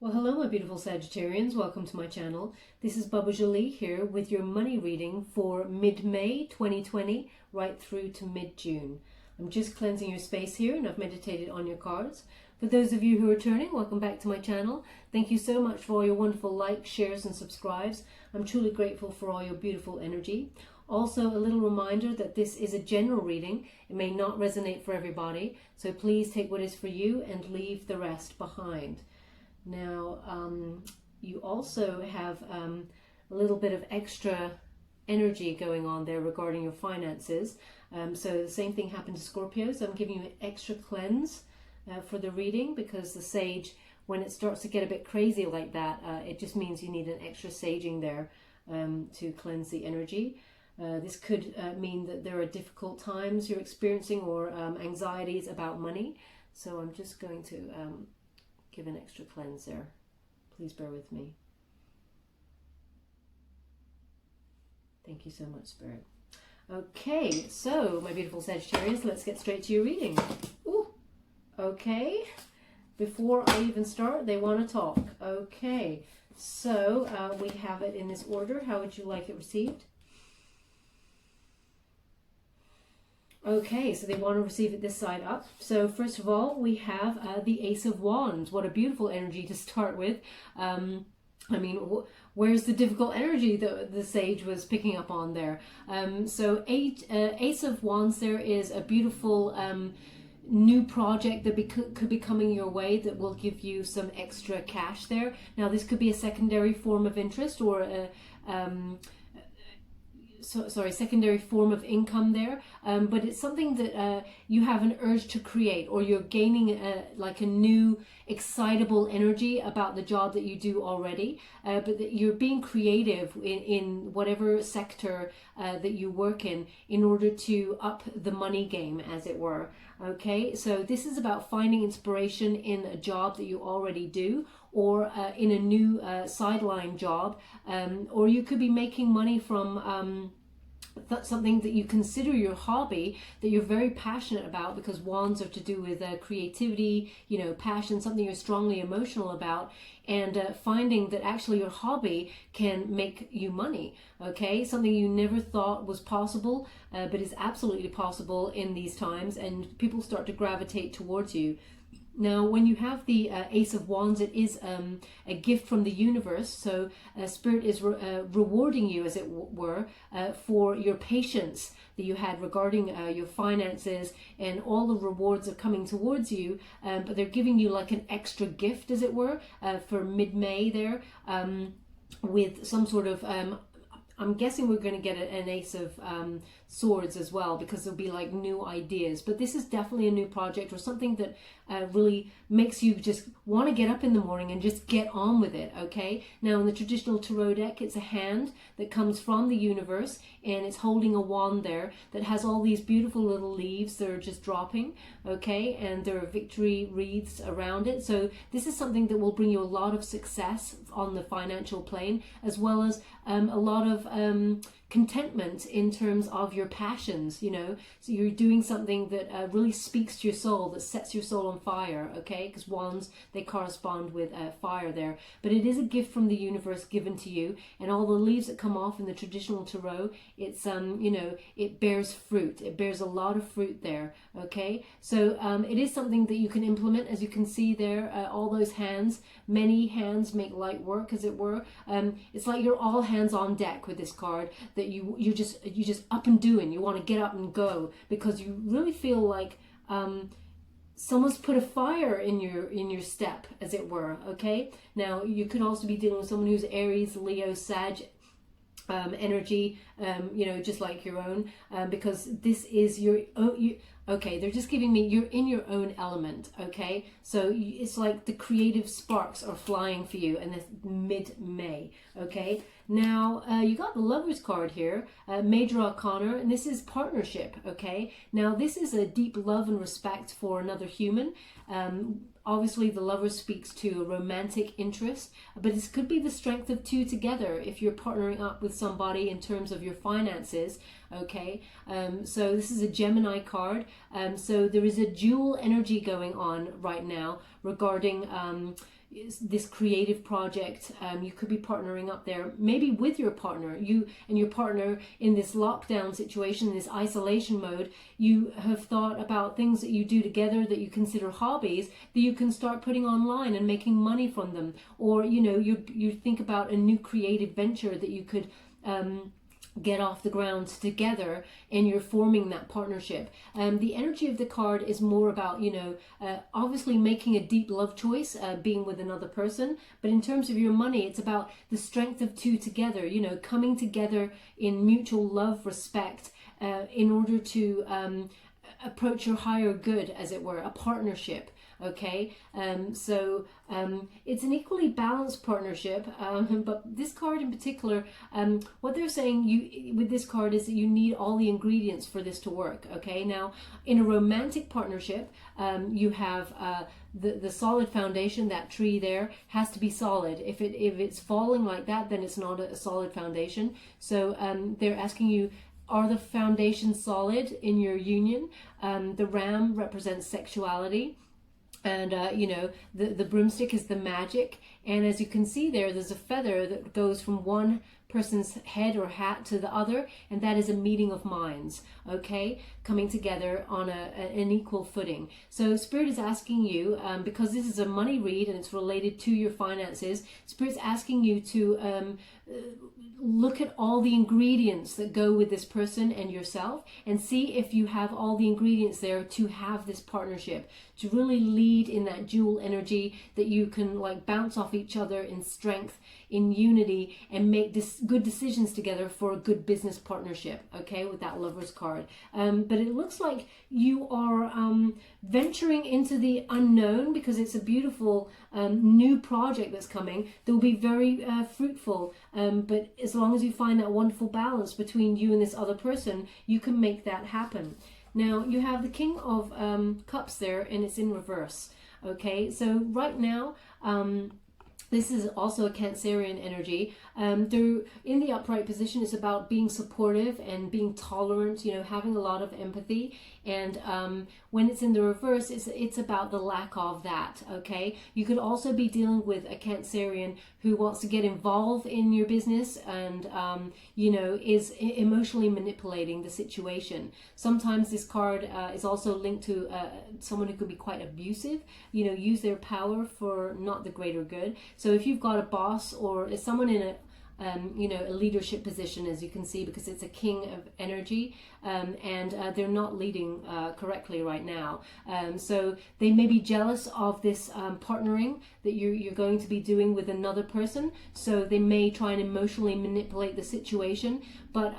Well, hello, my beautiful Sagittarians. Welcome to my channel. This is Baba Jolie here with your money reading for mid-May 2020 right through to mid-June. I'm just cleansing your space here and I've meditated on your cards. For those of you who are returning, welcome back to my channel. Thank you so much for all your wonderful likes, shares and subscribes. I'm truly grateful for all your beautiful energy. Also, a little reminder that this is a general reading. It may not resonate for everybody, so please take what is for you and leave the rest behind. Now, you also have a little bit of extra energy going on there regarding your finances. So the same thing happened to Scorpios. I'm giving you an extra cleanse for the reading because the sage, when it starts to get a bit crazy like that, it just means you need an extra saging there to cleanse the energy. This could mean that there are difficult times you're experiencing or anxieties about money. So I'm just going to give an extra cleanse there. Please bear with me. Thank you so much, Spirit. Okay, so my beautiful Sagittarius, let's get straight to your reading. Ooh, okay. Before I even start, they want to talk. Okay, so we have it in this order. How would you like it received? Okay, so they want to receive it this side up. So first of all, we have the Ace of Wands. What a beautiful energy to start with. I mean, where's the difficult energy that the sage was picking up on there? So Ace of Wands there is a beautiful new project that could be coming your way that will give you some extra cash there. Now, this could be a secondary form of interest or a secondary form of income there, but it's something that you have an urge to create, or you're gaining like a new excitable energy about the job that you do already, but that you're being creative in whatever sector that you work in order to up the money game, as it were. Okay, so this is about finding inspiration in a job that you already do, or in a new sideline job, or you could be making money from something that you consider your hobby, that you're very passionate about, because wands are to do with creativity, you know, passion, something you're strongly emotional about, and finding that actually your hobby can make you money. Okay, something you never thought was possible, but is absolutely possible in these times, and people start to gravitate towards you. Now, when you have the Ace of Wands, it is a gift from the universe. So Spirit is rewarding you, as it were, for your patience that you had regarding your finances, and all the rewards are coming towards you. But they're giving you like an extra gift, as it were, for mid-May there, with some sort of... I'm guessing we're going to get an Ace of Swords as well, because there'll be like new ideas. But this is definitely a new project, or something that really makes you just want to get up in the morning and just get on with it. Okay, now in the traditional tarot deck, it's a hand that comes from the universe, and it's holding a wand there that has all these beautiful little leaves that are just dropping. Okay, and there are victory wreaths around it. So this is something that will bring you a lot of success on the financial plane, as well as a lot of contentment in terms of your passions, you know. So you're doing something that really speaks to your soul, that sets your soul on fire. Okay, because wands, they correspond with fire there. But it is a gift from the universe given to you, and all the leaves that come off in the traditional tarot, it's you know, it bears fruit. It bears a lot of fruit there. Okay, so it is something that you can implement, as you can see there. All those hands, many hands make light work, as it were. It's like you're all hands on deck with this card, that you just up and doing. You want to get up and go, because you really feel like someone's put a fire in your step, as it were. Okay, now you could also be dealing with someone who's Aries, Leo, Sag energy, you know, just like your own, because this is your okay, they're just giving me you're in your own element. Okay, so it's like the creative sparks are flying for you in this mid-May. Okay, now you got the Lovers card here, Major Arcana, and this is partnership. Okay, now this is a deep love and respect for another human. Obviously, the Lover speaks to a romantic interest, but this could be the strength of two together if you're partnering up with somebody in terms of your finances. Okay, so this is a Gemini card. So there is a dual energy going on right now regarding this creative project. You could be partnering up there, maybe with your partner. You and your partner in this lockdown situation, in this isolation mode, you have thought about things that you do together that you consider hobbies that you can start putting online and making money from them. Or, you know, you think about a new creative venture that you could get off the ground together, and you're forming that partnership. The energy of the card is more about, you know, obviously making a deep love choice, being with another person. But in terms of your money, it's about the strength of two together, you know, coming together in mutual love, respect, in order to approach your higher good, as it were, a partnership. Okay, so it's an equally balanced partnership, but this card in particular, what they're saying with this card is that you need all the ingredients for this to work. Okay, now in a romantic partnership, you have the solid foundation. That tree there has to be solid. If it's falling like that, then it's not a solid foundation. So they're asking you, are the foundations solid in your union? The ram represents sexuality. And, you know, the broomstick is the magic. And as you can see there's a feather that goes from one person's head or hat to the other. And that is a meeting of minds, okay, coming together on an equal footing. So Spirit is asking you, because this is a money read and it's related to your finances, Spirit's asking you to look at all the ingredients that go with this person and yourself, and see if you have all the ingredients there to have this partnership, to really lead in that dual energy, that you can like bounce off each other in strength, in unity, and make good decisions together for a good business partnership, okay, with that Lover's card. But it looks like you are venturing into the unknown, because it's a beautiful new project that's coming that will be very fruitful, but as long as you find that wonderful balance between you and this other person, you can make that happen. Now you have the King of Cups there, and it's in reverse. Okay, so right now this is also a Cancerian energy. They're in the upright position. It's about being supportive and being tolerant, you know, having a lot of empathy. And when it's in the reverse, it's about the lack of that, okay? You could also be dealing with a Cancerian who wants to get involved in your business and, you know, is emotionally manipulating the situation. Sometimes this card is also linked to someone who could be quite abusive, you know, use their power for not the greater good. So if you've got a boss or someone in a you know, a leadership position, as you can see, because it's a king of energy, and they're not leading correctly right now. So they may be jealous of this partnering that you're going to be doing with another person. So they may try and emotionally manipulate the situation, but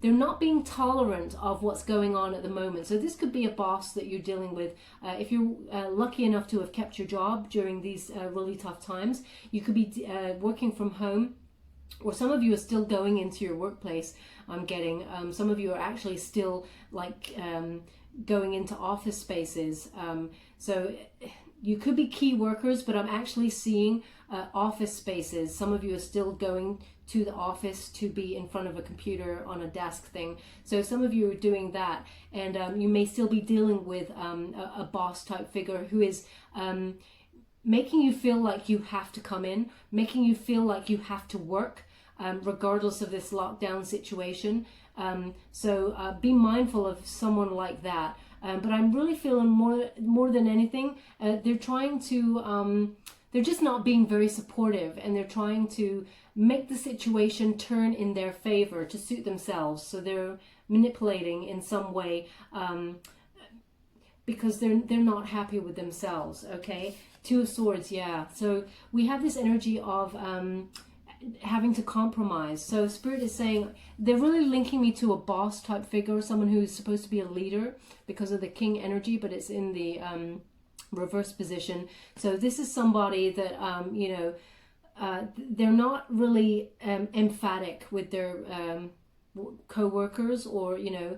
they're not being tolerant of what's going on at the moment. So this could be a boss that you're dealing with. If you're lucky enough to have kept your job during these really tough times, you could be working from home. Or some of you are still going into your workplace, I'm getting. Some of you are actually still like going into office spaces. So you could be key workers, but I'm actually seeing office spaces. Some of you are still going to the office to be in front of a computer on a desk thing. So some of you are doing that. And you may still be dealing with a boss type figure who is making you feel like you have to come in, making you feel like you have to work, regardless of this lockdown situation. So be mindful of someone like that. But I'm really feeling more than anything, they're trying to, they're just not being very supportive, and they're trying to make the situation turn in their favor to suit themselves. So they're manipulating in some way, because they're not happy with themselves, okay? Two of Swords, yeah. So we have this energy of having to compromise. So Spirit is saying they're really linking me to a boss type figure, someone who's supposed to be a leader because of the King energy, but it's in the reverse position. So this is somebody that, you know, they're not really emphatic with their co-workers or, you know,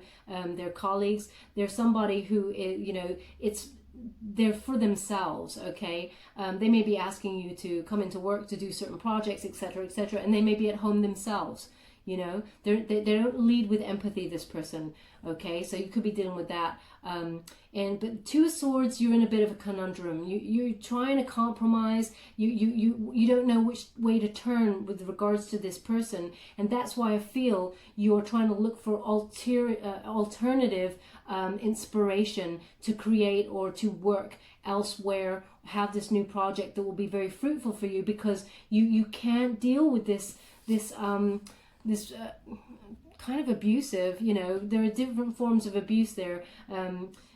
their colleagues. They're somebody who is, you know, they're for themselves, okay? They may be asking you to come into work to do certain projects, etc., etc., and they may be at home themselves, you know. They don't lead with empathy, this person, okay? So you could be dealing with that. But Two of Swords, you're in a bit of a conundrum. You're trying to compromise. You don't know which way to turn with regards to this person, and that's why I feel you're trying to look for alternative inspiration to create or to work elsewhere, have this new project that will be very fruitful for you, because you can't deal with this kind of abusive, you know. There are different forms of abuse there.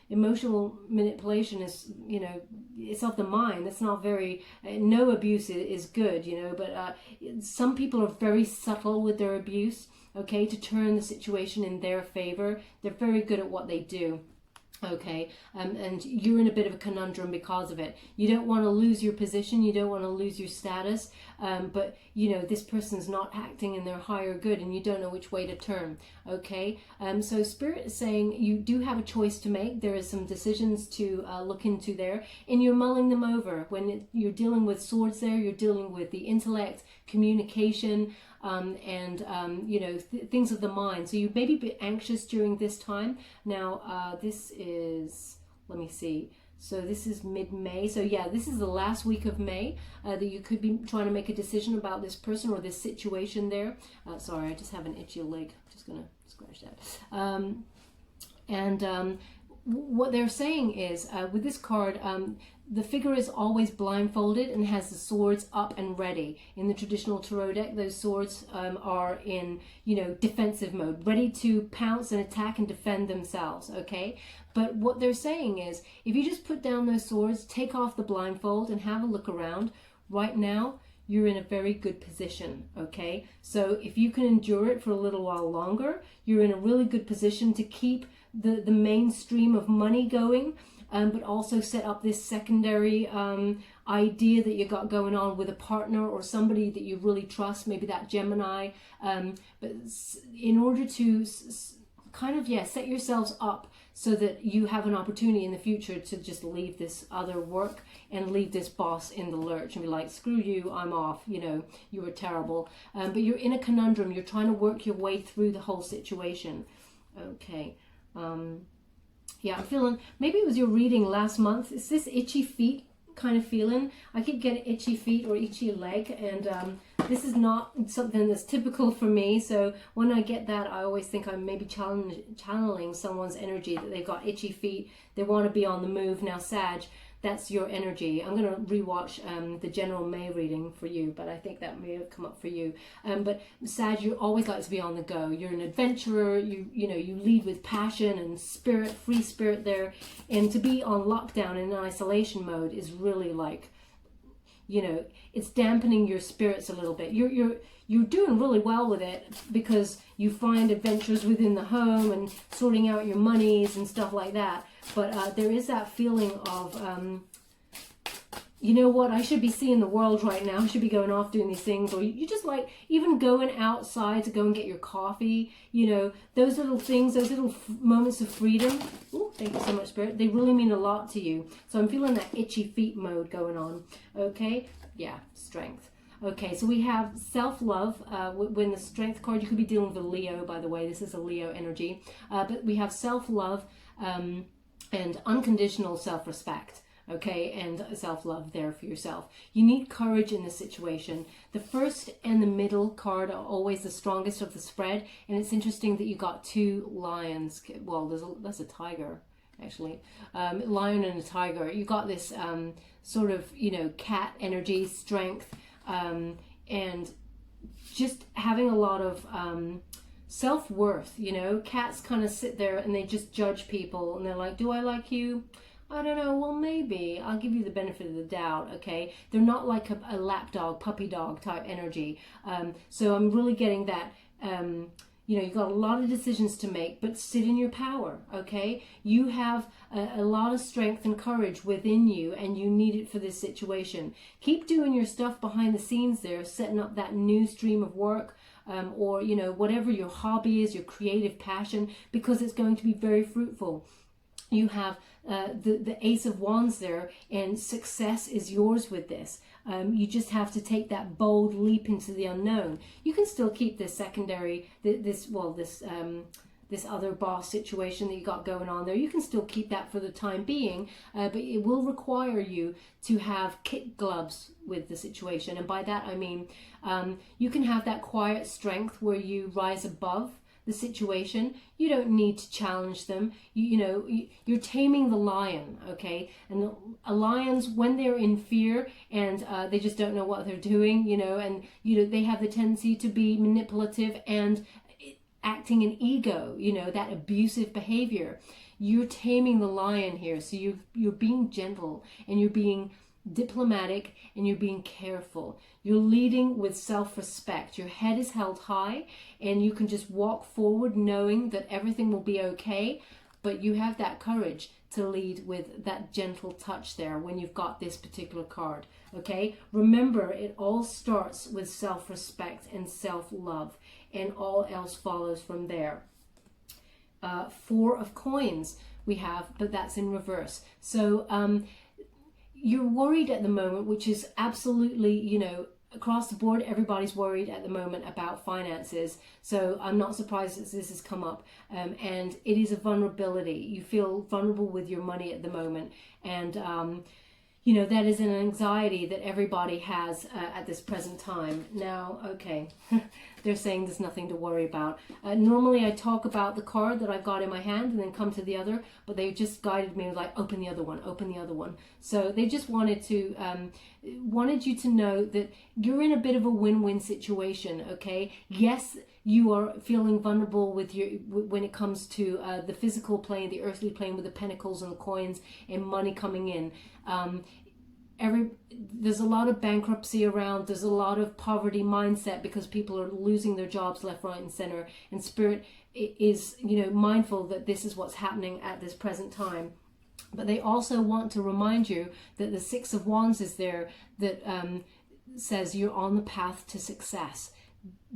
Emotional manipulation is, you know, it's of the mind. That's not very, no abuse is good, you know, but some people are very subtle with their abuse, okay, to turn the situation in their favor. They're very good at what they do. Okay, and you're in a bit of a conundrum because of it. You don't want to lose your position, you don't want to lose your status, but you know, this person's not acting in their higher good, and you don't know which way to turn. Okay, so Spirit is saying you do have a choice to make. There is some decisions to look into there, and you're mulling them over. When you're dealing with swords there, you're dealing with the intellect, communication, you know, things of the mind. So you may be a bit anxious during this time. Now, this is, let me see. So this is mid-May. So yeah, this is the last week of May that you could be trying to make a decision about this person or this situation there. Sorry, I just have an itchy leg. Just gonna scratch that. What they're saying is, with this card, the figure is always blindfolded and has the swords up and ready. In the traditional tarot deck, those swords are in, you know, defensive mode, ready to pounce and attack and defend themselves, okay? But what they're saying is, if you just put down those swords, take off the blindfold and have a look around, right now, you're in a very good position, okay? So if you can endure it for a little while longer, you're in a really good position to keep the mainstream of money going, but also set up this secondary idea that you got going on with a partner or somebody that you really trust, maybe that Gemini. But in order to kind of, yeah, set yourselves up so that you have an opportunity in the future to just leave this other work and leave this boss in the lurch and be like, screw you, I'm off, you know, you were terrible. But you're in a conundrum. You're trying to work your way through the whole situation. Okay. Yeah, I'm feeling, maybe it was your reading last month. It's this itchy feet kind of feeling. I keep getting itchy feet or itchy leg, and this is not something that's typical for me. So when I get that, I always think I'm maybe channeling someone's energy, that they've got itchy feet. They want to be on the move. Now, Sag, that's your energy. I'm going to rewatch the general May reading for you, but I think that may have come up for you. But Sag, you always like to be on the go. You're an adventurer. You know, you lead with passion and spirit, free spirit there. And to be on lockdown in isolation mode is really like, you know, it's dampening your spirits a little bit. You're doing really well with it because you find adventures within the home and sorting out your monies and stuff like that. But there is that feeling of, you know what, I should be seeing the world right now. I should be going off doing these things. Or you just like even going outside to go and get your coffee. You know, those little things, those little moments of freedom. Oh, thank you so much, Spirit. They really mean a lot to you. So I'm feeling that itchy feet mode going on. Okay, yeah, strength. Okay, so we have self-love. When the strength card, you could be dealing with a Leo, by the way. This is a Leo energy. But we have self-love and unconditional self-respect. Okay, and self-love there for yourself. You need courage in this situation. The first and the middle card are always the strongest of the spread. And it's interesting that you got two lions. Well, that's a tiger, actually. Lion and a tiger. You got this sort of, you know, cat energy, strength, and just having a lot of self-worth. You know, cats kind of sit there and they just judge people, and they're like, do I like you? I don't know, well, maybe. I'll give you the benefit of the doubt, okay? They're not like a lap dog, puppy dog type energy. So I'm really getting that, you know, you've got a lot of decisions to make, but sit in your power, okay? You have a lot of strength and courage within you, and you need it for this situation. Keep doing your stuff behind the scenes there, setting up that new stream of work, or, you know, whatever your hobby is, your creative passion, because it's going to be very fruitful. You have the Ace of Wands there, and success is yours with this. You just have to take that bold leap into the unknown. You can still keep this secondary, this other boss situation that you got going on there. You can still keep that for the time being, but it will require you to have kid gloves with the situation. And by that I mean you can have that quiet strength where you rise above the situation. You don't need to challenge them. You're taming the lion, okay? And a lion's, when they're in fear and they just don't know what they're doing, and they have the tendency to be manipulative and acting in ego, that abusive behavior. You're taming the lion here. So you're being gentle, and you're being diplomatic, and you're being careful. You're leading with self-respect. Your head is held high, and you can just walk forward knowing that everything will be okay, but you have that courage to lead with that gentle touch there when you've got this particular card, okay? Remember, it all starts with self-respect and self-love, and all else follows from there. 4 of coins we have, but that's in reverse. So you're worried at the moment, which is absolutely, across the board, everybody's worried at the moment about finances. So I'm not surprised that this has come up. And it is a vulnerability. You feel vulnerable with your money at the moment. And, that is an anxiety that everybody has at this present time. Now, okay, they're saying there's nothing to worry about. Normally I talk about the card that I've got in my hand and then come to the other, but they just guided me like, open the other one, open the other one. So they just wanted you to know that you're in a bit of a win-win situation, okay? Yes, you are feeling vulnerable when it comes to the physical plane, the earthly plane, with the pentacles and the coins and money coming in. There's a lot of bankruptcy around. There's a lot of poverty mindset because people are losing their jobs left, right, and center. And Spirit is, mindful that this is what's happening at this present time. But they also want to remind you that the 6 of Wands is there, that says you're on the path to success.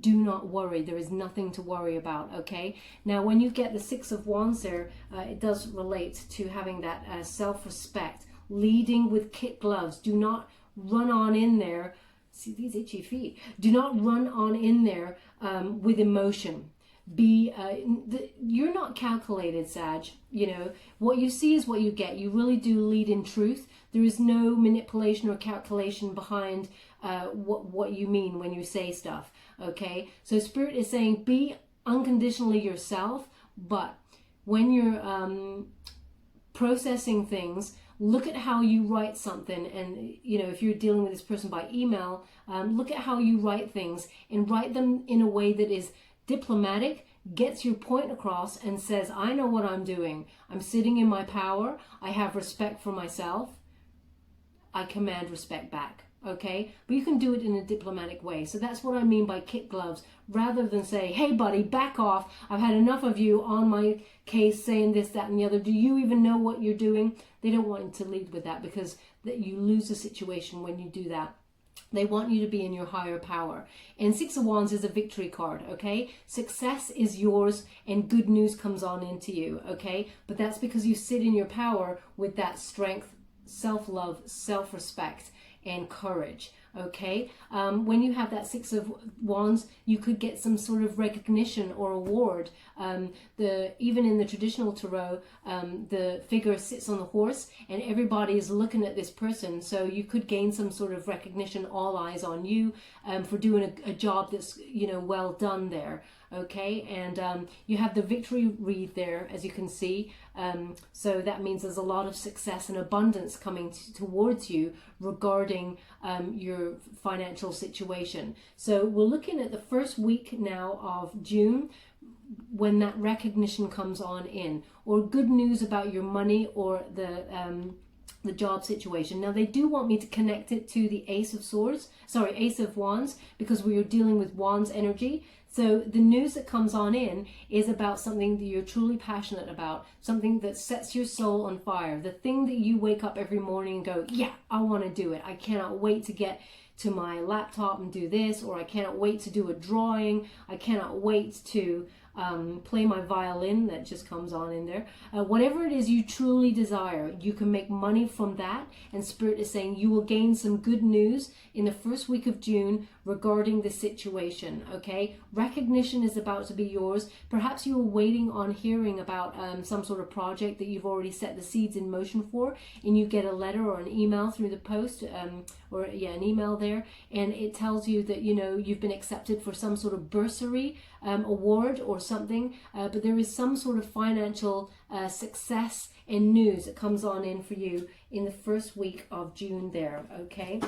Do not worry. There is nothing to worry about, okay? Now, when you get the 6 of Wands there, it does relate to having that self-respect, leading with kid gloves. Do not run on in there. See these itchy feet. Do not run on in there with emotion. You're not calculated, Sag. What you see is what you get. You really do lead in truth. There is no manipulation or calculation behind what you mean when you say stuff, okay? So Spirit is saying be unconditionally yourself, but when you're processing things, look at how you write something. And if you're dealing with this person by email, look at how you write things and write them in a way that is diplomatic, gets your point across, and says, I know what I'm doing. I'm sitting in my power. I have respect for myself. I command respect back, okay? But you can do it in a diplomatic way. So that's what I mean by kid gloves, rather than say, hey buddy, back off. I've had enough of you on my case saying this, that, and the other. Do you even know what you're doing? They don't want you to lead with that, because you lose the situation when you do that. They want you to be in your higher power. And 6 of Wands is a victory card, okay? Success is yours and good news comes on into you, okay? But that's because you sit in your power with that strength, self-love, self-respect, and courage, okay? When you have that 6 of Wands, you could get some sort of recognition or award. Even in the traditional tarot, the figure sits on the horse and everybody is looking at this person. So you could gain some sort of recognition, all eyes on you, for doing a job that's, well done there. Okay, and you have the victory wreath there, as you can see. So that means there's a lot of success and abundance coming towards you regarding your financial situation. So we're looking at the first week now of June, when that recognition comes on in, or good news about your money or the job situation. Now they do want me to connect it to the Ace of Wands, because we are dealing with Wands energy. So the news that comes on in is about something that you're truly passionate about, something that sets your soul on fire, the thing that you wake up every morning and go, yeah, I want to do it. I cannot wait to get to my laptop and do this, or I cannot wait to do a drawing. I cannot wait to play my violin that just comes on in there. Whatever it is you truly desire, you can make money from that. And Spirit is saying you will gain some good news in the first week of June regarding the situation. Okay, recognition is about to be yours. Perhaps you were waiting on hearing about some sort of project that you've already set the seeds in motion for, and you get a letter or an email through the post, or an email there, and it tells you that you've been accepted for some sort of bursary award or something, but there is some sort of financial success and news that comes on in for you in the first week of June there. Okay,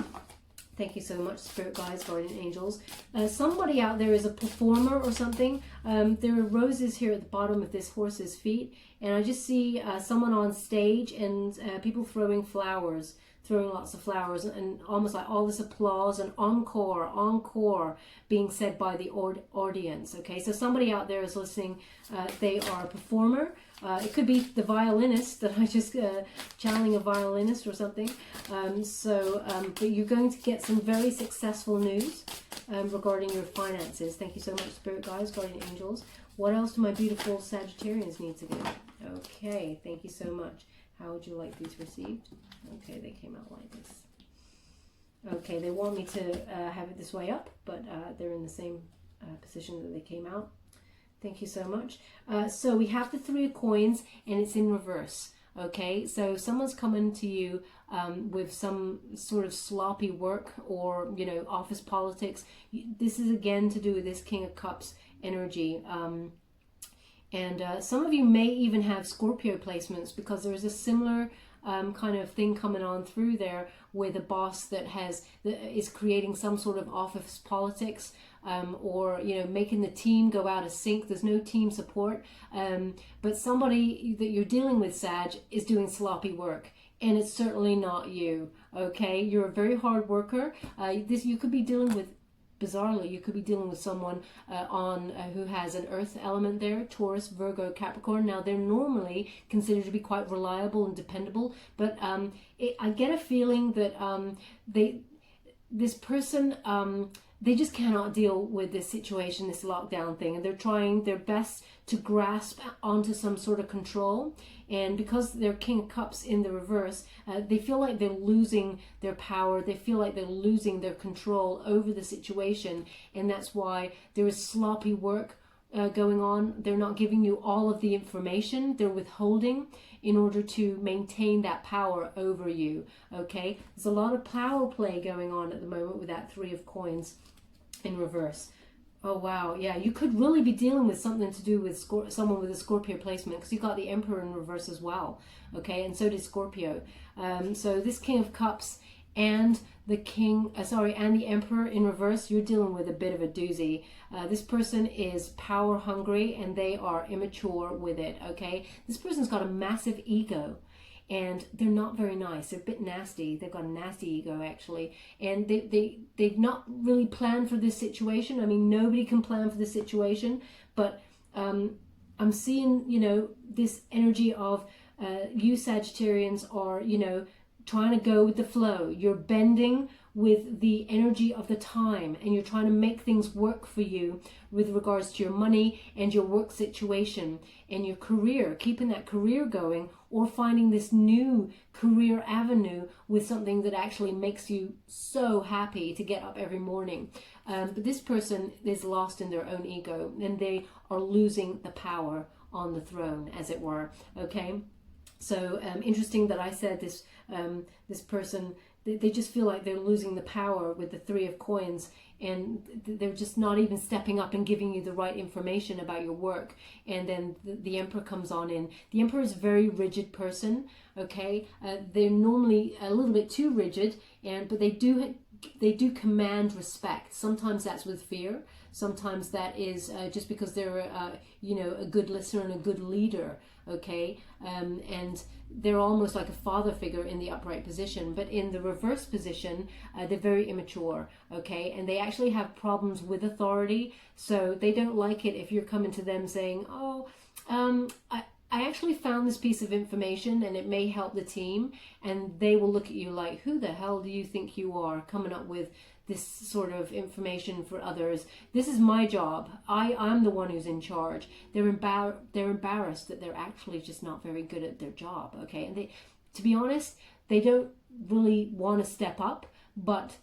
thank you so much, Spirit Guides, Guardian Angels. Somebody out there is a performer or something. There are roses here at the bottom of this horse's feet, and I just see someone on stage and people throwing flowers, throwing lots of flowers, and almost like all this applause and encore being said by the audience. Okay, so somebody out there is listening. They are a performer. It could be the violinist that I just channeling a violinist or something. But you're going to get some very successful news regarding your finances. Thank you so much, Spirit Guides, Guardian Angels. What else do my beautiful Sagittarians need to get? Okay, thank you so much. How would you like these received? Okay, they came out like this. Okay, they want me to have it this way up, but they're in the same position that they came out. Thank you so much. So we have the 3 of coins, and it's in reverse. Okay, so someone's coming to you with some sort of sloppy work or, office politics. This is again to do with this King of Cups energy. And some of you may even have Scorpio placements, because there is a similar kind of thing coming on through there with a boss that is creating some sort of office politics, or making the team go out of sync. There's no team support, but somebody that you're dealing with, Sag, is doing sloppy work, and it's certainly not you. Okay, you're a very hard worker. You could be dealing with, bizarrely, you could be dealing with someone who has an earth element there, Taurus, Virgo, Capricorn. Now, they're normally considered to be quite reliable and dependable, but I get a feeling that this person, they just cannot deal with this situation, this lockdown thing, and they're trying their best to grasp onto some sort of control. And because they're King of Cups in the reverse, they feel like they're losing their power. They feel like they're losing their control over the situation. And that's why there is sloppy work going on. They're not giving you all of the information. They're withholding in order to maintain that power over you. Okay, there's a lot of power play going on at the moment with that 3 of coins in reverse. Oh wow, yeah, you could really be dealing with something to do with someone with a Scorpio placement, because you got the Emperor in reverse as well. Okay, and so did Scorpio. So this King of Cups and the and the Emperor in reverse, you're dealing with a bit of a doozy. This person is power hungry, and they are immature with it. Okay, this person's got a massive ego, and they're not very nice. They're a bit nasty. They've got a nasty ego, actually. And they've not really planned for this situation. I mean, nobody can plan for this situation. But I'm seeing, this energy of you Sagittarians are, trying to go with the flow. You're bending with the energy of the time, and you're trying to make things work for you with regards to your money and your work situation and your career, keeping that career going, or finding this new career avenue with something that actually makes you so happy to get up every morning. But this person is lost in their own ego, and they are losing the power on the throne, as it were. Okay, so interesting that I said this. This person, they just feel like they're losing the power with the 3 of coins, and they're just not even stepping up and giving you the right information about your work. And then the Emperor comes on in. The Emperor is a very rigid person. Okay, they're normally a little bit too rigid, but they do command respect. Sometimes that's with fear. Sometimes that is just because they're a good listener and a good leader. Okay, and they're almost like a father figure in the upright position, but in the reverse position, they're very immature. Okay, and they actually have problems with authority, so they don't like it if you're coming to them saying, "Oh, I actually found this piece of information and it may help the team," and they will look at you like, "Who the hell do you think you are, coming up with this sort of information for others. This is my job. I'm the one who's in charge. They're embarrassed that they're actually just not very good at their job, okay? And to be honest, they don't really want to step up, but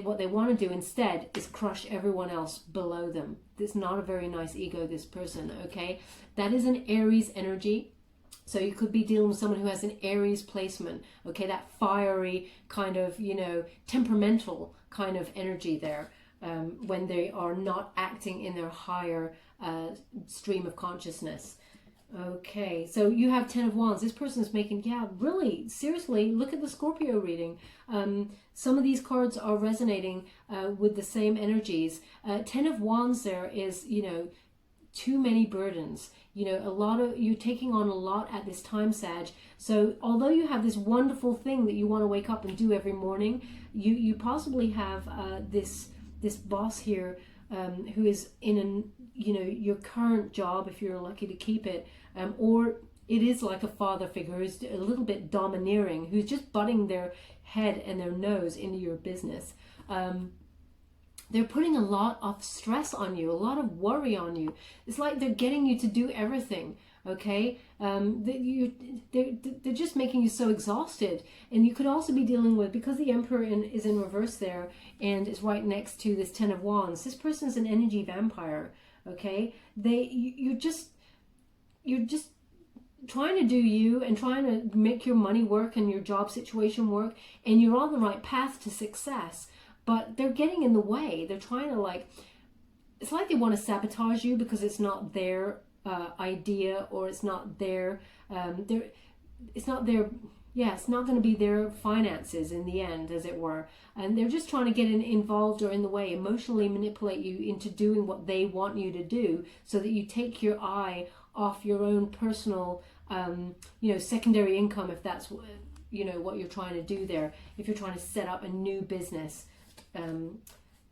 what they want to do instead is crush everyone else below them. It's not a very nice ego, this person, okay? That is an Aries energy. So you could be dealing with someone who has an Aries placement, okay? That fiery kind of, temperamental kind of energy there, when they are not acting in their higher stream of consciousness. Okay, so you have 10 of Wands. This person is making, really, seriously, look at the Scorpio reading. Some of these cards are resonating with the same energies. 10 of Wands there is, too many burdens. You're taking on a lot at this time, Sag. So although you have this wonderful thing that you want to wake up and do every morning, you possibly have this boss here who is in your current job, if you're lucky to keep it, or it is like a father figure who's a little bit domineering, who's just butting their head and their nose into your business. They're putting a lot of stress on you, a lot of worry on you. It's like they're getting you to do everything, okay? They're just making you so exhausted. And you could also be dealing with, because the Emperor is in reverse there and is right next to this 10 of Wands, this person's an energy vampire, okay? You're just trying to do you and trying to make your money work and your job situation work, and you're on the right path to success. But they're getting in the way. They're trying to it's like they want to sabotage you because it's not their idea, or it's not their, it's not going to be their finances in the end, as it were. And they're just trying to get involved or in the way, emotionally manipulate you into doing what they want you to do, so that you take your eye off your own personal, secondary income, if that's what you're trying to do there. If you're trying to set up a new business.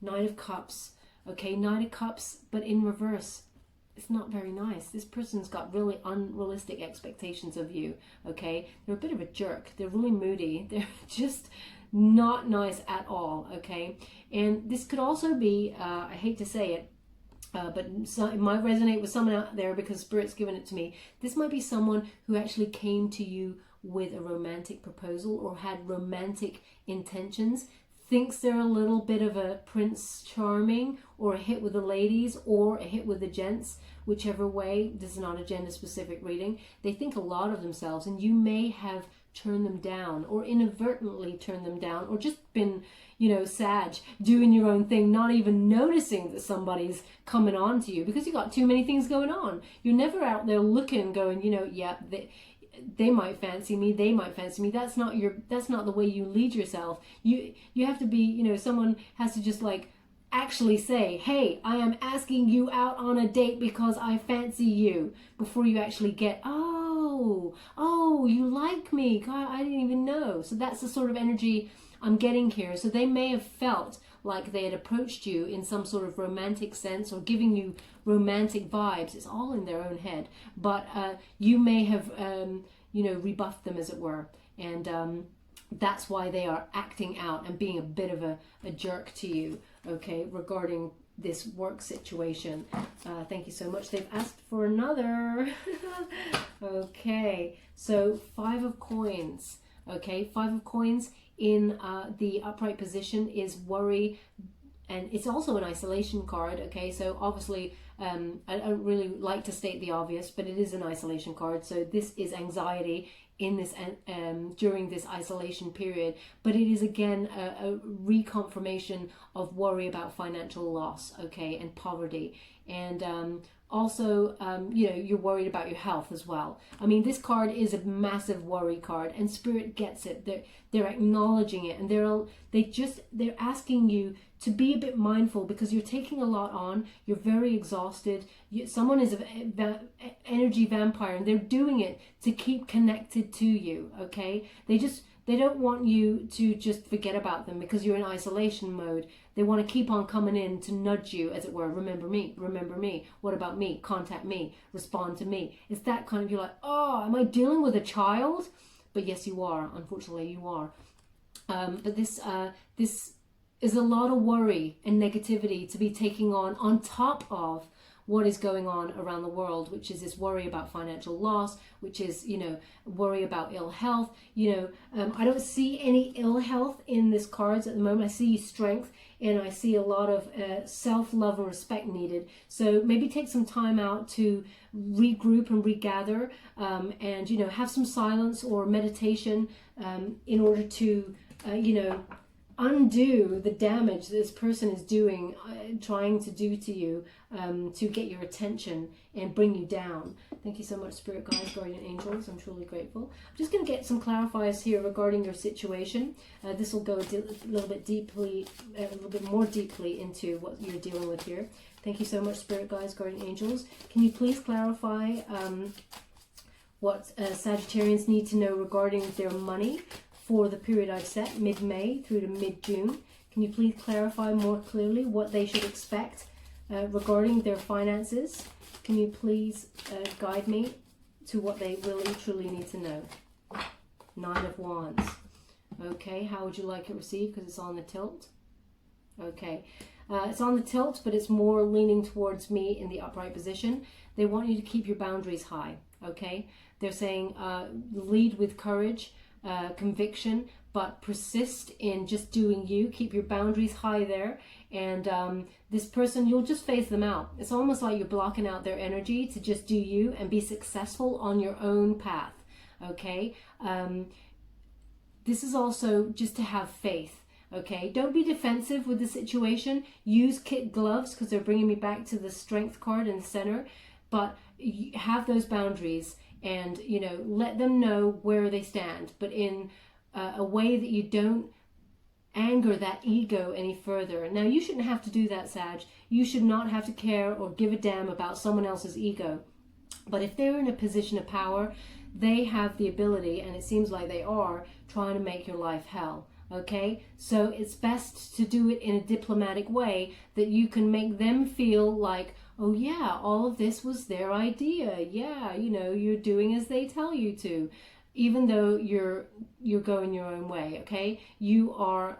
Knight of Cups, okay, Knight of Cups, but in reverse. It's not very nice. This person's got really unrealistic expectations of you, okay? They're a bit of a jerk. They're really moody. They're just not nice at all, okay? And this could also be, I hate to say it, but it might resonate with someone out there because Spirit's given it to me. This might be someone who actually came to you with a romantic proposal or had romantic intentions, thinks they're a little bit of a Prince Charming, or a hit with the ladies, or a hit with the gents, whichever way. This is not a gender specific reading. They think a lot of themselves, and you may have turned them down, or inadvertently turned them down, or just been, Sag, doing your own thing, not even noticing that somebody's coming on to you because you got too many things going on. You're never out there looking, going, they might fancy me, they might fancy me. That's not the way you lead yourself. You have to be, someone has to just actually say, hey, I am asking you out on a date because I fancy you, before you actually get, oh, you like me, God, I didn't even know. So that's the sort of energy I'm getting here. So they may have felt like they had approached you in some sort of romantic sense, or giving you romantic vibes. It's all in their own head, but you may have rebuffed them, as it were, and that's why they are acting out and being a bit of a jerk to you, okay, regarding this work situation. Thank you so much. They've asked for another. Okay, so 5 of Coins. Okay, 5 of Coins in the upright position is worry, and it's also an isolation card. Okay, so obviously I don't really like to state the obvious, but it is an isolation card. So this is anxiety in this during this isolation period, but it is again a reconfirmation of worry about financial loss, okay, and poverty, and also you're worried about your health as well. I mean, this card is a massive worry card, and Spirit gets it. They're acknowledging it, and they're asking you to be a bit mindful, because you're taking a lot on. You're very exhausted. Someone is an energy vampire, and they're doing it to keep connected to you, okay? They don't want you to just forget about them because you're in isolation mode. They want to keep on coming in to nudge you, as it were. Remember me, remember me. What about me? Contact me, respond to me. It's that kind of, you're like, oh, am I dealing with a child? But yes, you are. Unfortunately, you are. But this is a lot of worry and negativity to be taking on top of what is going on around the world, which is this worry about financial loss, which is, you know, worry about ill health. You know, I don't see any ill health in this cards at the moment. I see strength, and I see a lot of self-love and respect needed. So maybe take some time out to regroup and regather, and, you know, have some silence or meditation in order to, you know, undo the damage this person is doing, trying to do to you, to get your attention and bring you down. Thank you so much, Spirit Guides, Guardian Angels. I'm truly grateful. I'm just going to get some clarifiers here regarding your situation. This will go a little bit more deeply into what you're dealing with here. Thank you so much, Spirit Guides, Guardian Angels. Can you please clarify what Sagittarians need to know regarding their money for the period I've set, mid-May through to mid-June? Can you please clarify more clearly what they should expect regarding their finances? Can you please guide me to what they really truly need to know? 9 of Wands. Okay, how would you like it received? Because it's on the tilt. Okay, it's on the tilt, but it's more leaning towards me in the upright position. They want you to keep your boundaries high, okay? They're saying lead with courage, conviction, but persist in just doing you. Keep your boundaries high there. And this person, you'll just phase them out. It's almost like you're blocking out their energy to just do you and be successful on your own path, okay? This is also just to have faith, okay? Don't be defensive with the situation. Use kid gloves, because they're bringing me back to the strength card in the center. But have those boundaries and, you know, let them know where they stand, but in a way that you don't anger that ego any further. Now, you shouldn't have to do that, Sag. You should not have to care or give a damn about someone else's ego. But if they're in a position of power, they have the ability, and it seems like they are, trying to make your life hell. Okay, so it's best to do it in a diplomatic way that you can make them feel like, oh yeah, all of this was their idea. Yeah, you know, you're doing as they tell you to, even though you're going your own way. Okay, you are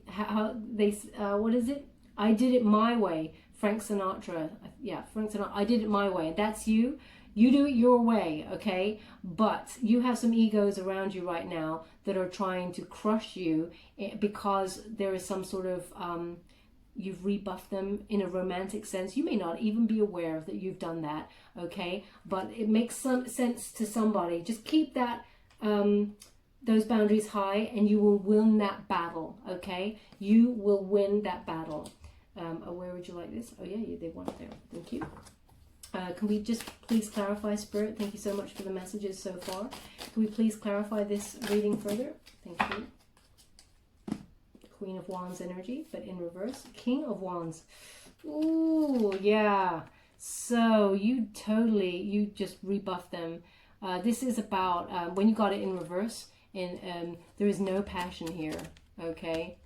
what is it? I did it my way. Frank Sinatra. Yeah, Frank Sinatra. I did it my way. That's you. You do it your way, okay? But you have some egos around you right now that are trying to crush you because there is some sort of, you've rebuffed them in a romantic sense. You may not even be aware that you've done that, okay? But it makes some sense to somebody. Just keep that, those boundaries high, and you will win that battle, okay? You will win that battle. Where would you like this? Oh yeah, they want it there. Thank you. Can we just please clarify, Spirit? Thank you so much for the messages so far. Can we please clarify this reading further? Thank you. Queen of Wands energy, but in reverse. King of Wands. Ooh, yeah. So you just rebuffed them. This is about when you got it in reverse, and there is no passion here, okay?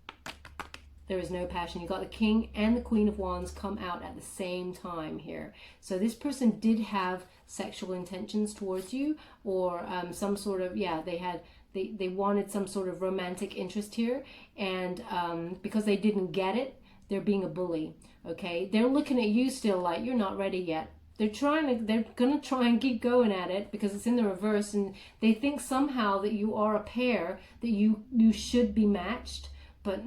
There is no passion. You got the King and the Queen of Wands come out at the same time here. So this person did have sexual intentions towards you, or some sort of, yeah, they wanted some sort of romantic interest here, and because they didn't get it, they're being a bully, okay? They're looking at you still like you're not ready yet. They're gonna try and keep going at it because it's in the reverse, and they think somehow that you are a pair, that you should be matched. But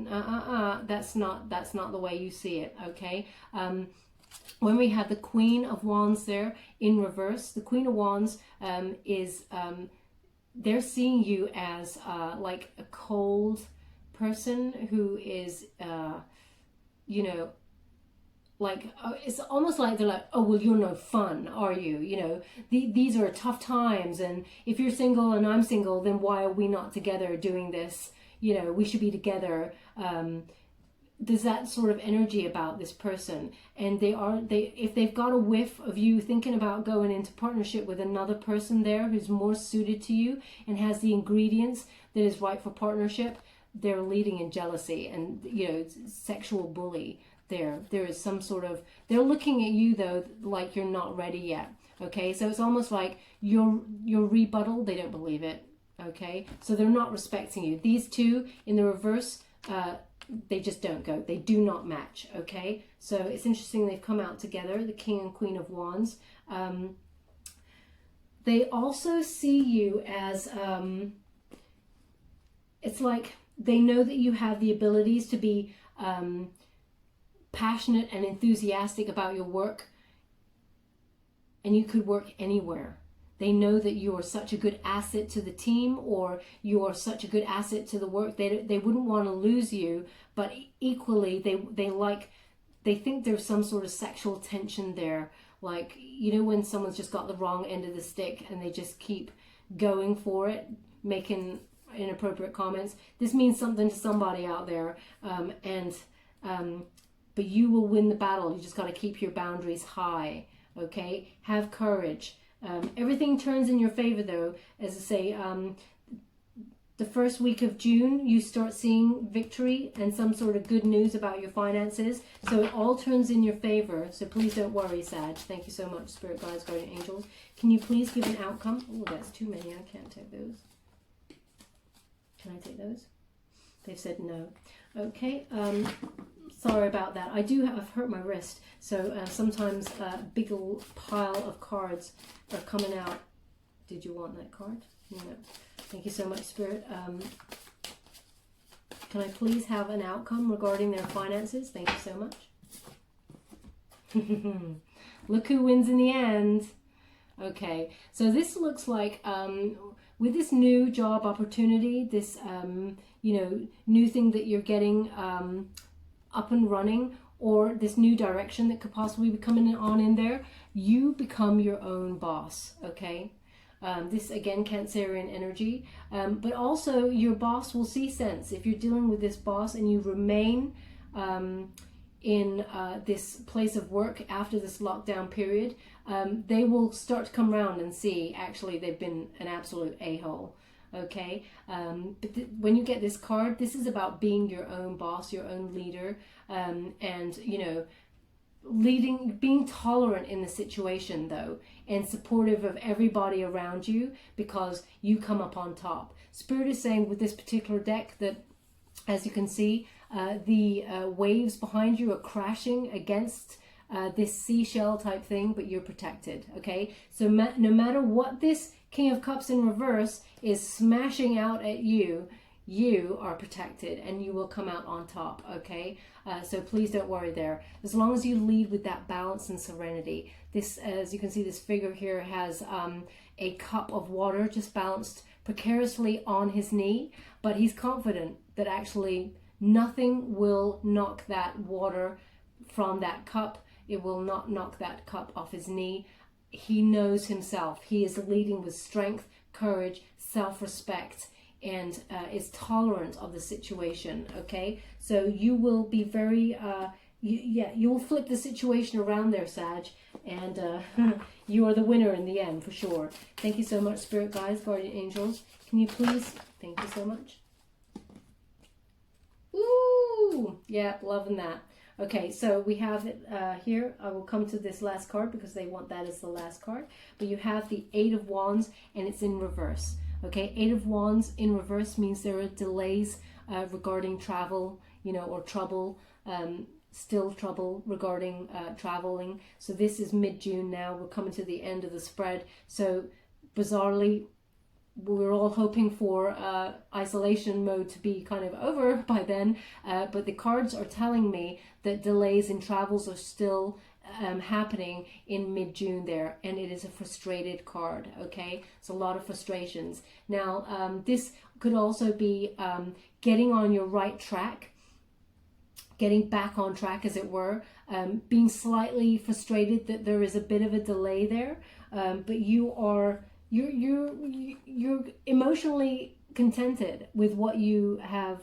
that's not the way you see it, okay? When we have the Queen of Wands there in reverse, the Queen of Wands is, they're seeing you as like a cold person who is, you know, like, it's almost like they're like, oh, well, you're no fun, are you? You know, these are tough times, and if you're single and I'm single, then why are we not together doing this? You know, we should be together. There's that sort of energy about this person, and if they've got a whiff of you thinking about going into partnership with another person there who's more suited to you and has the ingredients that is right for partnership, they're leading in jealousy and, you know, sexual bully. There is some sort of, they're looking at you though like you're not ready yet. Okay, so it's almost like your rebuttal, they don't believe it. Okay, so they're not respecting you. These two in the reverse, they just don't go. They do not match, okay? So it's interesting they've come out together, the King and Queen of Wands. They also see you as, it's like they know that you have the abilities to be passionate and enthusiastic about your work, and you could work anywhere. They know that you are such a good asset to the team, or you are such a good asset to the work. They wouldn't want to lose you, but equally they think there's some sort of sexual tension there. Like, you know, when someone's just got the wrong end of the stick and they just keep going for it, making inappropriate comments. This means something to somebody out there, but you will win the battle. You just got to keep your boundaries high, okay? Have courage. Everything turns in your favor, though. As I say, the first week of June, you start seeing victory and some sort of good news about your finances. So it all turns in your favor. So please don't worry, Sag. Thank you so much, Spirit Guides, Guardian Angels. Can you please give an outcome? Oh, that's too many. I can't take those. Can I take those? They've said no. Okay. Sorry about that. I've hurt my wrist. So sometimes a big old pile of cards are coming out. Did you want that card? No. Thank you so much, Spirit. Can I please have an outcome regarding their finances? Thank you so much. Look who wins in the end. Okay, so this looks like with this new job opportunity, this new thing that you're getting up and running, or this new direction that could possibly be coming on in there, you become your own boss. Okay. This again, Cancerian energy, but also your boss will see sense. If you're dealing with this boss and you remain in this place of work after this lockdown period, they will start to come around and see actually they've been an absolute a-hole. Okay, but when you get this card, this is about being your own boss, your own leader, and you know, being tolerant in the situation though, and supportive of everybody around you, because you come up on top. Spirit is saying with this particular deck that, as you can see, the waves behind you are crashing against this seashell type thing, but you're protected. Okay, so no matter what this King of Cups in reverse is smashing out at you, you are protected and you will come out on top. Okay, so please don't worry there, as long as you lead with that balance and serenity. This, as you can see, this figure here has a cup of water just balanced precariously on his knee, but he's confident that actually nothing will knock that water from that cup. It will not knock that cup off his knee. He knows himself. He is leading with strength, courage, self-respect, and is tolerant of the situation. Okay, so you will be very you will flip the situation around there, Sag, and you are the winner in the end for sure. Thank you so much, Spirit Guides, Guardian Angels. Can you please? Thank you so much. Ooh, yeah, loving that. Okay, so we have it here. I will come to this last card because they want that as the last card. But you have the Eight of Wands and it's in reverse. Okay, Eight of Wands in reverse means there are delays regarding travel, you know, or trouble, still trouble regarding traveling. So this is mid-June now. We're coming to the end of the spread. So bizarrely, we're all hoping for isolation mode to be kind of over by then, but the cards are telling me that delays in travels are still happening in mid-June there, and it is a frustrated card. Okay, it's a lot of frustrations. Now this could also be getting on your right track, getting back on track as it were, being slightly frustrated that there is a bit of a delay there, but you're emotionally contented with what you have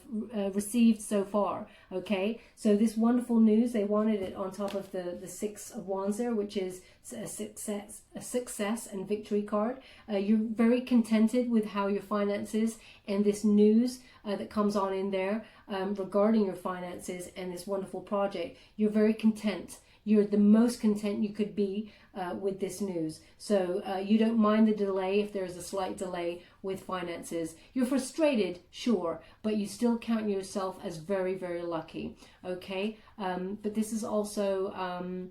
received so far. Okay, so this wonderful news, they wanted it on top of the Six of Wands there, which is a success and victory card. You're very contented with how your finances and this news that comes on in there regarding your finances and this wonderful project. You're very content. you're the most content you could be with this news. So you don't mind the delay if there's a slight delay with finances. You're frustrated, sure, but you still count yourself as very, very lucky. Okay, but this is also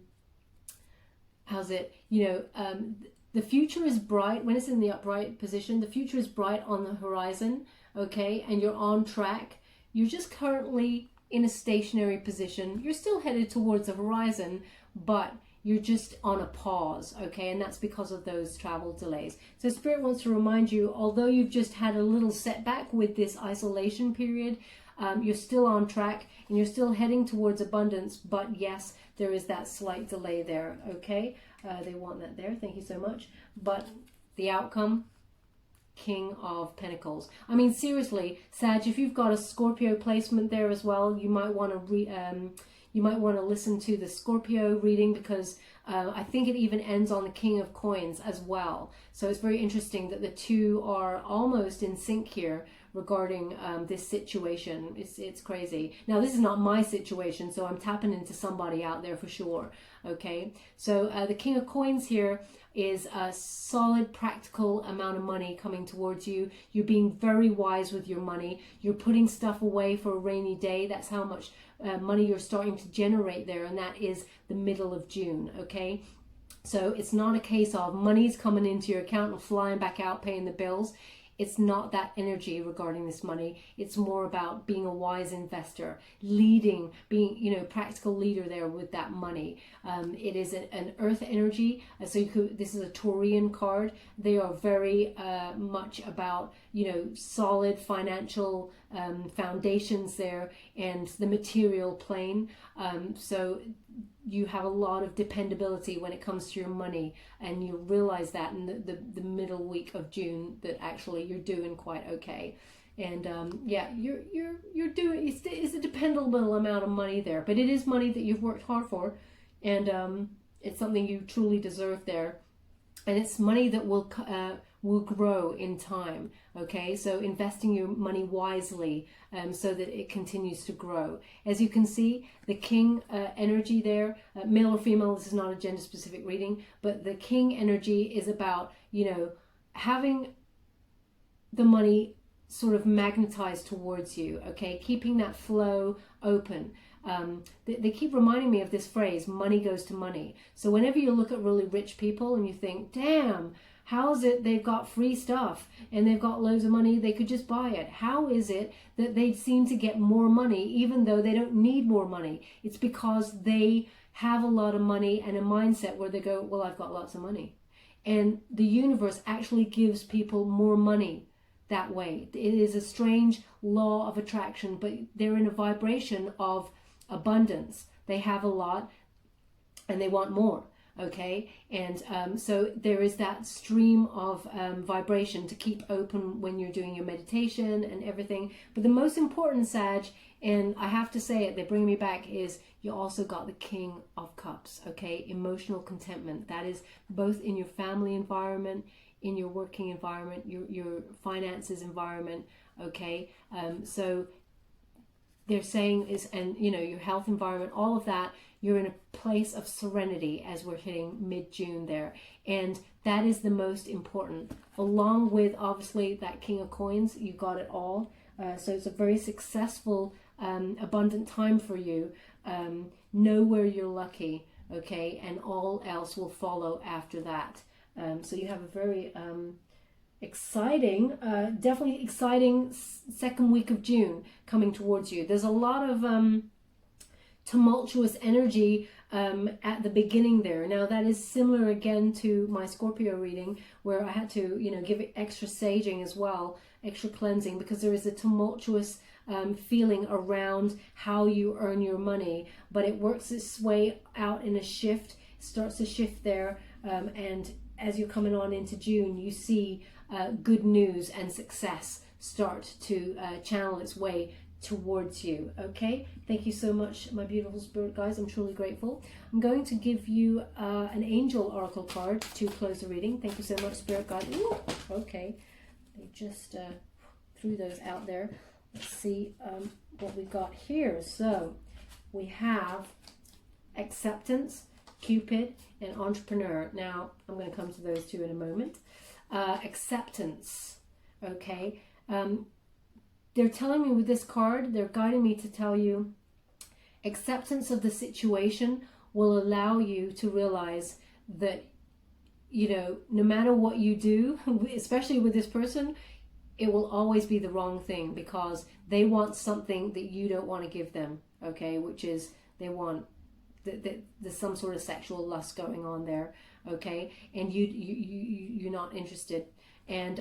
how's it? The future is bright when it's in the upright position. The future is bright on the horizon. Okay, and you're on track. You're just currently in a stationary position. You're still headed towards the horizon, but you're just on a pause, okay? And that's because of those travel delays. So Spirit wants to remind you, although you've just had a little setback with this isolation period, you're still on track and you're still heading towards abundance, but yes, there is that slight delay there, okay? They want that there, thank you so much. But the outcome, King of Pentacles. I mean, seriously, Sag, if you've got a Scorpio placement there as well, you might want to listen to the Scorpio reading, because I think it even ends on the King of Coins as well. So it's very interesting that the two are almost in sync here regarding this situation. It's crazy. Now, this is not my situation, so I'm tapping into somebody out there for sure. Okay, so the King of Coins here is a solid, practical amount of money coming towards you. You're being very wise with your money. You're putting stuff away for a rainy day. That's how much money you're starting to generate there, and that is the middle of June, okay? So it's not a case of money's coming into your account and flying back out paying the bills. It's not that energy regarding this money. It's more about being a wise investor, leading, being, practical leader there with that money. It is an earth energy. So this is a Taurian card. They are very much about, solid financial foundations there and the material plane. So you have a lot of dependability when it comes to your money, and you realize that in the middle week of June that actually you're doing quite okay. And you're doing, it's a dependable amount of money there, but it is money that you've worked hard for, and it's something you truly deserve there, and it's money that will grow in time. Okay, so investing your money wisely so that it continues to grow. As you can see, the King energy there, male or female, this is not a gender specific reading, but the King energy is about, having the money sort of magnetized towards you, okay, keeping that flow open. They keep reminding me of this phrase, money goes to money. So whenever you look at really rich people and you think, damn, how is it they've got free stuff and they've got loads of money, they could just buy it? How is it that they seem to get more money even though they don't need more money? It's because they have a lot of money and a mindset where they go, well, I've got lots of money. And the universe actually gives people more money that way. It is a strange law of attraction, but they're in a vibration of abundance. They have a lot and they want more. Okay, and so there is that stream of vibration to keep open when you're doing your meditation and everything. But the most important, Sag, and I have to say it, they bring me back, is you also got the King of Cups. Okay, emotional contentment. That is both in your family environment, in your working environment, your finances environment. Okay, so they're saying is, and your health environment, all of that, you're in a place of serenity as we're hitting mid-June there. And that is the most important. Along with, obviously, that King of Coins, you got it all. So it's a very successful, abundant time for you. Know where you're lucky, okay? And all else will follow after that. So you have a very exciting, definitely exciting second week of June coming towards you. There's a lot of tumultuous energy at the beginning there. Now that is similar again to my Scorpio reading, where I had to give it extra saging as well, extra cleansing, because there is a tumultuous feeling around how you earn your money, but it works its way out in a shift, starts to shift there, and as you're coming on into June, you see good news and success start to channel its way towards you. Okay, thank you so much, my beautiful spirit guys. I'm truly grateful. I'm going to give you an angel oracle card to close the reading. Thank you so much, spirit guide. Ooh, okay, they just threw those out there. Let's see what we got here. So we have acceptance, Cupid, and entrepreneur. Now, I'm going to come to those two in a moment. Acceptance, okay? They're telling me with this card, they're guiding me to tell you acceptance of the situation will allow you to realize that, you know, no matter what you do, especially with this person, it will always be the wrong thing because they want something that you don't want to give them, okay? Which is they want, there's some sort of sexual lust going on there, okay? And you're not interested. And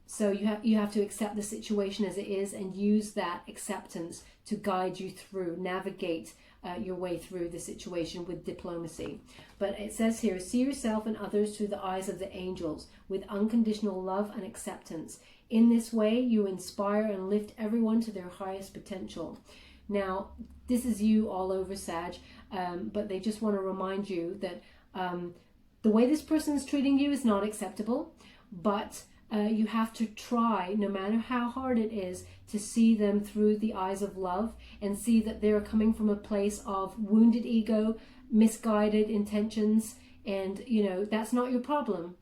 so you have to accept the situation as it is and use that acceptance to guide you through, navigate your way through the situation with diplomacy. But it says here, see yourself and others through the eyes of the angels with unconditional love and acceptance. In this way, you inspire and lift everyone to their highest potential. Now, this is you all over, Sag, but they just want to remind you that the way this person is treating you is not acceptable, but you have to try, no matter how hard it is, to see them through the eyes of love and see that they're coming from a place of wounded ego, misguided intentions, and, you know, that's not your problem.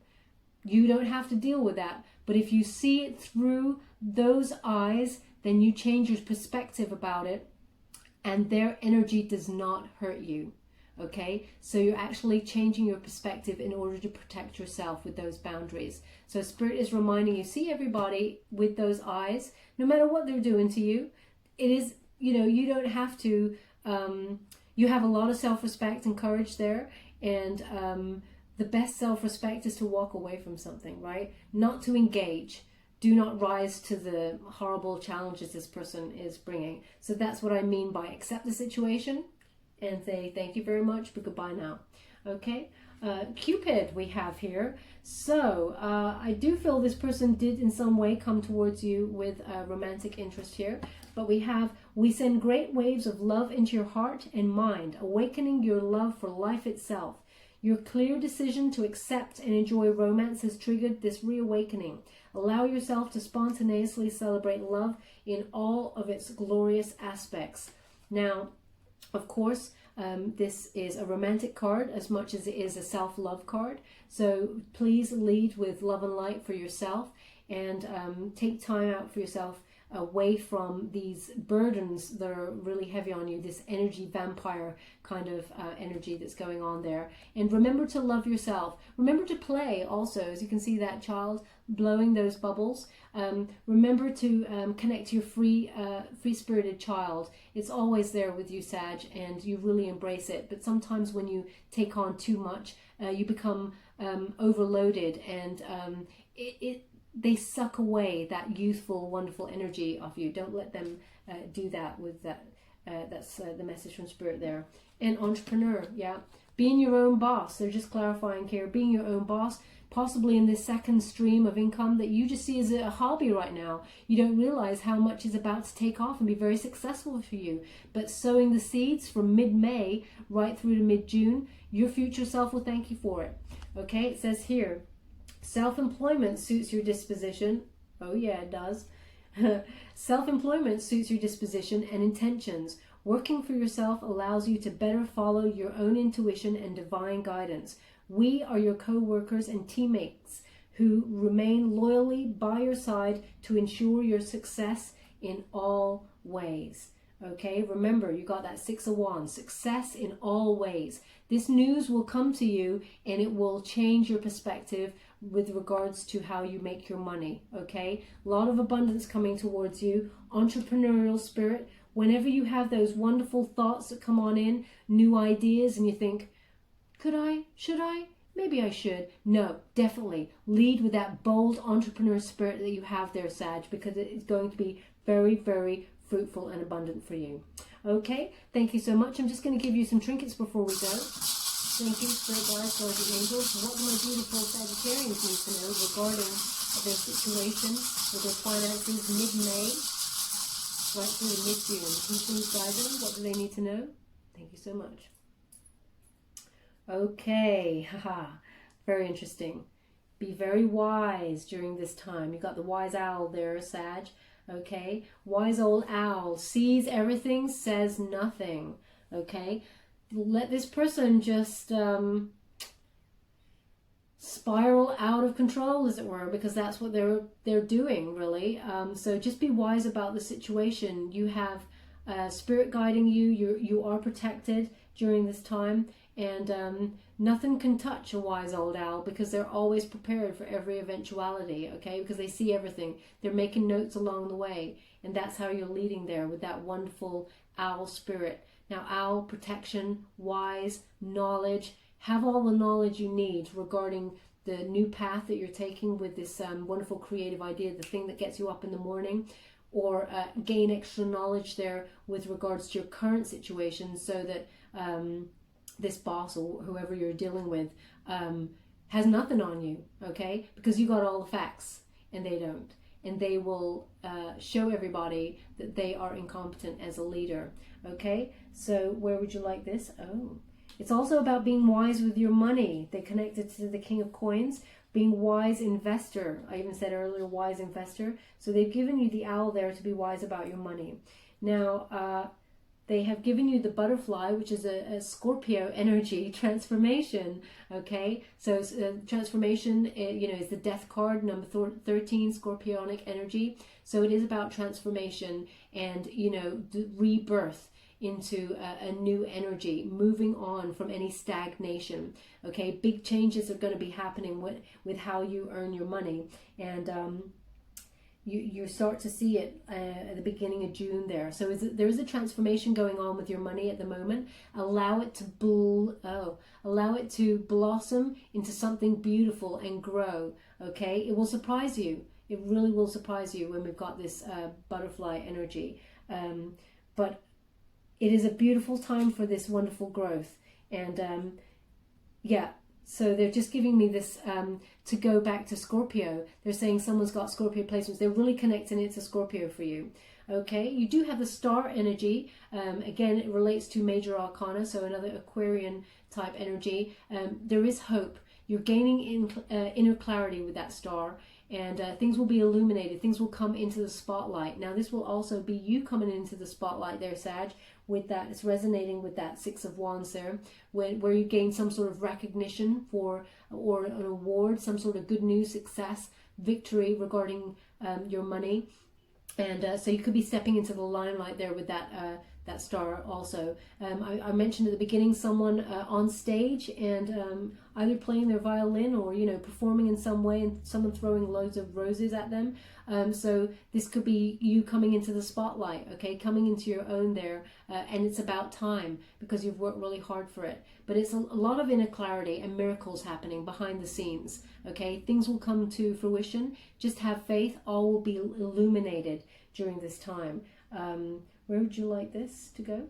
You don't have to deal with that. But if you see it through those eyes, then you change your perspective about it, and their energy does not hurt you. Okay, so you're actually changing your perspective in order to protect yourself with those boundaries. So Spirit is reminding you, see everybody with those eyes, no matter what they're doing to you. It is, you know, you don't have to, you have a lot of self-respect and courage there. And the best self-respect is to walk away from something, right? Not to engage. Do not rise to the horrible challenges this person is bringing. So that's what I mean by accept the situation and say thank you very much, but goodbye now. Okay, Cupid we have here. So I do feel this person did in some way come towards you with a romantic interest here. But we send great waves of love into your heart and mind, awakening your love for life itself. Your clear decision to accept and enjoy romance has triggered this reawakening. Allow yourself to spontaneously celebrate love in all of its glorious aspects. Now, of course, this is a romantic card as much as it is a self-love card. So please lead with love and light for yourself, and take time out for yourself away from these burdens that are really heavy on you, this energy vampire kind of energy that's going on there. And remember to love yourself. Remember to play also, as you can see that child blowing those bubbles. Remember to connect to your free-spirited child. It's always there with you, Sag, and you really embrace it. But sometimes when you take on too much, you become overloaded, and they suck away that youthful, wonderful energy of you. Don't let them do that with that. That's the message from Spirit there. And entrepreneur, yeah. Being your own boss. They're just clarifying here. Being your own boss, possibly in this second stream of income that you just see as a hobby right now. You don't realize how much is about to take off and be very successful for you. But sowing the seeds from mid-May right through to mid-June, your future self will thank you for it. Okay, it says here, self-employment suits your disposition. Oh yeah, it does. Self-employment suits your disposition and intentions. Working for yourself allows you to better follow your own intuition and divine guidance. We are your co-workers and teammates who remain loyally by your side to ensure your success in all ways. Okay, remember, you got that Six of Wands, success in all ways. This news will come to you and it will change your perspective with regards to how you make your money. Okay, a lot of abundance coming towards you, entrepreneurial spirit. Whenever you have those wonderful thoughts that come on in, new ideas, and you think, could I, should I, maybe I should. No, definitely lead with that bold entrepreneur spirit that you have there, Sag, because it is going to be very, very fruitful and abundant for you. Okay, thank you so much. I'm just going to give you some trinkets before we go. Thank you, Spirit Guides, Guardian Angels. What do my beautiful Sagittarians need to know regarding their situation with their finances mid-May right through to mid-June? Can you please guide them? What do they need to know? Thank you so much. Okay, haha, very interesting. Be very wise during this time. You got the wise owl there, Sag. Okay, wise old owl sees everything, says nothing. Okay, let this person just spiral out of control, as it were, because that's what they're doing, really. So just be wise about the situation. You have spirit guiding you. You are protected during this time, and nothing can touch a wise old owl, because they're always prepared for every eventuality. Okay, because they see everything. They're making notes along the way, and that's how you're leading there with that wonderful owl spirit. Now, owl protection, wise, knowledge. Have all the knowledge you need regarding the new path that you're taking with this wonderful creative idea, the thing that gets you up in the morning, or gain extra knowledge there with regards to your current situation, so that this boss or whoever you're dealing with has nothing on you, okay? Because you got all the facts and they don't. And they will show everybody that they are incompetent as a leader, okay? So where would you like this? Oh. It's also about being wise with your money. They connected to the King of Coins, being wise investor. I even said earlier, wise investor. So they've given you the owl there to be wise about your money. Now, they have given you the butterfly, which is a Scorpio energy transformation. Okay, so transformation, is the death card, number 13, Scorpionic energy. So it is about transformation and, the rebirth into a new energy, moving on from any stagnation. Okay, big changes are going to be happening with how you earn your money, and you start to see it at the beginning of June there. So there is a transformation going on with your money at the moment. Allow it to blossom into something beautiful and grow. Okay, it will surprise you. It really will surprise you when we've got this butterfly energy. But it is a beautiful time for this wonderful growth. And so they're just giving me this to go back to Scorpio. They're saying someone's got Scorpio placements. They're really connecting it to Scorpio for you. Okay, you do have the star energy. Again, it relates to major arcana, so another Aquarian type energy. There is hope. You're gaining inner clarity with that star. And things will be illuminated. Things will come into the spotlight. Now, this will also be you coming into the spotlight there, Sag, with that. It's resonating with that Six of Wands there, where you gain some sort of recognition for, or an award, some sort of good news, success, victory regarding your money. And so you could be stepping into the limelight there with that star also. I mentioned at the beginning someone on stage and either playing their violin or performing in some way, and someone throwing loads of roses at them. So this could be you coming into the spotlight, okay, coming into your own there, and it's about time because you've worked really hard for it. But it's a lot of inner clarity and miracles happening behind the scenes, okay? Things will come to fruition. Just have faith. All will be illuminated during this time. Where would you like this to go?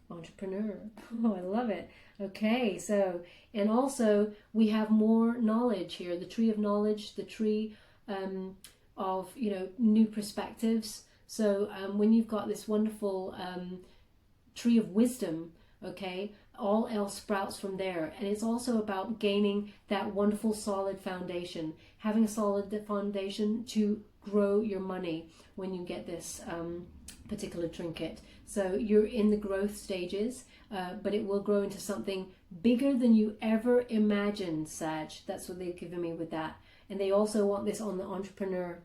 Entrepreneur. Oh, I love it. Okay, so, and also we have more knowledge here. The tree of knowledge, the tree of, new perspectives. So when you've got this wonderful tree of wisdom, okay, all else sprouts from there. And it's also about gaining that wonderful solid foundation, having a solid foundation to grow your money when you get this particular trinket. So you're in the growth stages, but it will grow into something bigger than you ever imagined, Sag. That's what they've given me with that. And they also want this on the entrepreneur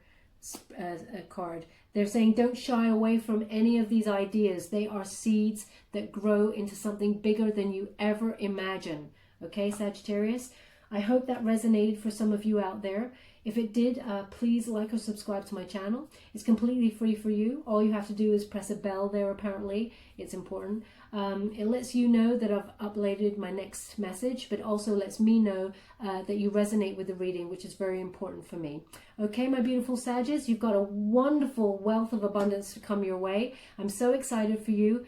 card. They're saying don't shy away from any of these ideas. They are seeds that grow into something bigger than you ever imagine. Okay, Sagittarius? I hope that resonated for some of you out there. If it did, please like or subscribe to my channel. It's completely free for you. All you have to do is press a bell there, apparently. It's important. It lets you know that I've uploaded my next message, but also lets me know that you resonate with the reading, which is very important for me. Okay, my beautiful Sagittarius, you've got a wonderful wealth of abundance to come your way. I'm so excited for you.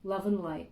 Love and light.